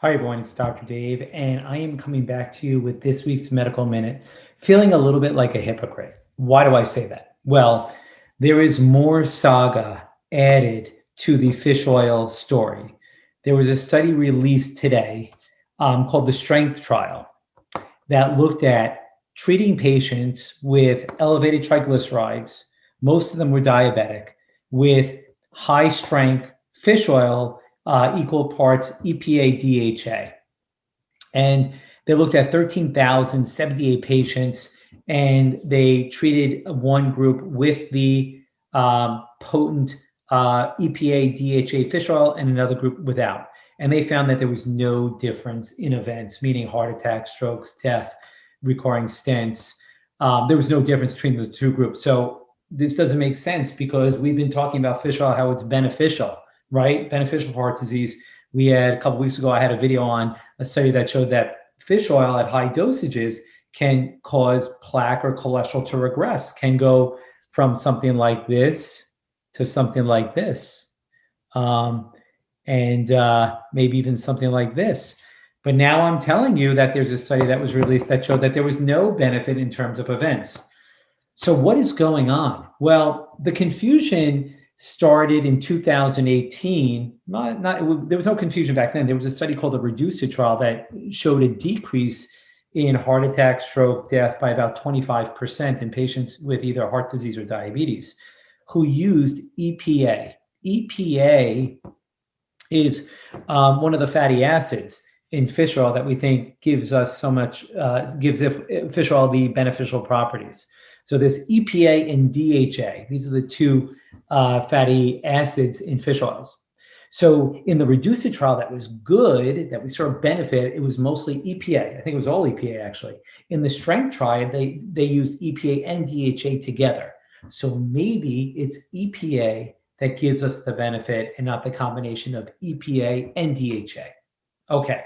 Hi, everyone. It's Dr. Dave, and I am coming back to you with this week's Medical Minute, feeling a little bit like a hypocrite. Why do I say that? Well, there is more saga added to the fish oil story. There was a study released today called the Strength Trial that looked at treating patients with elevated triglycerides. Most of them were diabetic, with high strength fish oil, equal parts EPA, DHA. And they looked at 13,078 patients, and they treated one group with the potent EPA, DHA fish oil and another group without. And they found that there was no difference in events, meaning heart attacks, strokes, death, requiring stents. There was no difference between the two groups. So this doesn't make sense because we've been talking about fish oil, how it's beneficial, right? Beneficial for heart disease. We had a couple weeks ago, I had a video on a study that showed that fish oil at high dosages can cause plaque or cholesterol to regress, can go from something like this to something like this, and maybe even something like this. But now I'm telling you that there's a study that was released that showed that there was no benefit in terms of events. So what is going on? Well, the confusion started in 2018. There was no confusion back then. There was a study called the REDUCE-IT trial that showed a decrease in heart attack, stroke, death by about 25% in patients with either heart disease or diabetes who used EPA. EPA is one of the fatty acids in fish oil that we think gives us so much, gives fish oil the beneficial properties. So there's EPA and DHA. These are the two fatty acids in fish oils. So in the REDUCE-IT trial that was good, that we saw benefit, it was mostly EPA. I think it was all EPA actually. In the Strength trial, they used EPA and DHA together. So maybe it's EPA that gives us the benefit and not the combination of EPA and DHA. Okay,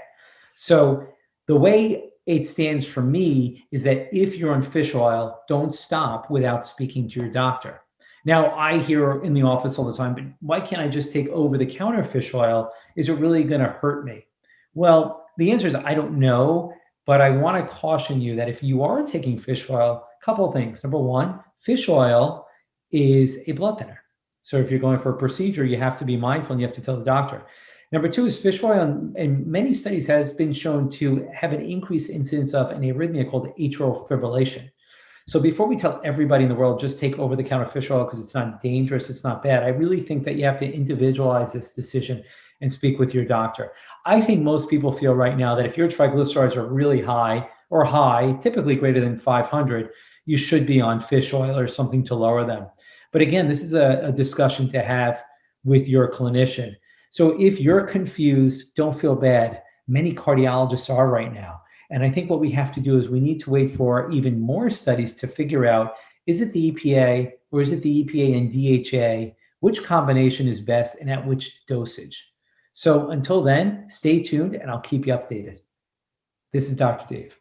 so the way it stands for me is that if you're on fish oil, don't stop without speaking to your doctor. Now, I hear in the office all the time, but why can't I just take over-the-counter fish oil? Is it really going to hurt me? Well, the answer is I don't know, but I want to caution you that if you are taking fish oil, a couple of things. Number one, fish oil is a blood thinner. So if you're going for a procedure, you have to be mindful and you have to tell the doctor. Number two is fish oil in many studies has been shown to have an increased incidence of an arrhythmia called atrial fibrillation. So before we tell everybody in the world, just take over-the-counter fish oil because it's not dangerous, it's not bad, I really think that you have to individualize this decision and speak with your doctor. I think most people feel right now that if your triglycerides are really high or high, typically greater than 500, you should be on fish oil or something to lower them. But again, this is a discussion to have with your clinician. So if you're confused, don't feel bad. Many cardiologists are right now. And I think what we have to do is we need to wait for even more studies to figure out, is it the EPA or is it the EPA and DHA? Which combination is best and at which dosage? So until then, stay tuned and I'll keep you updated. This is Dr. Dave.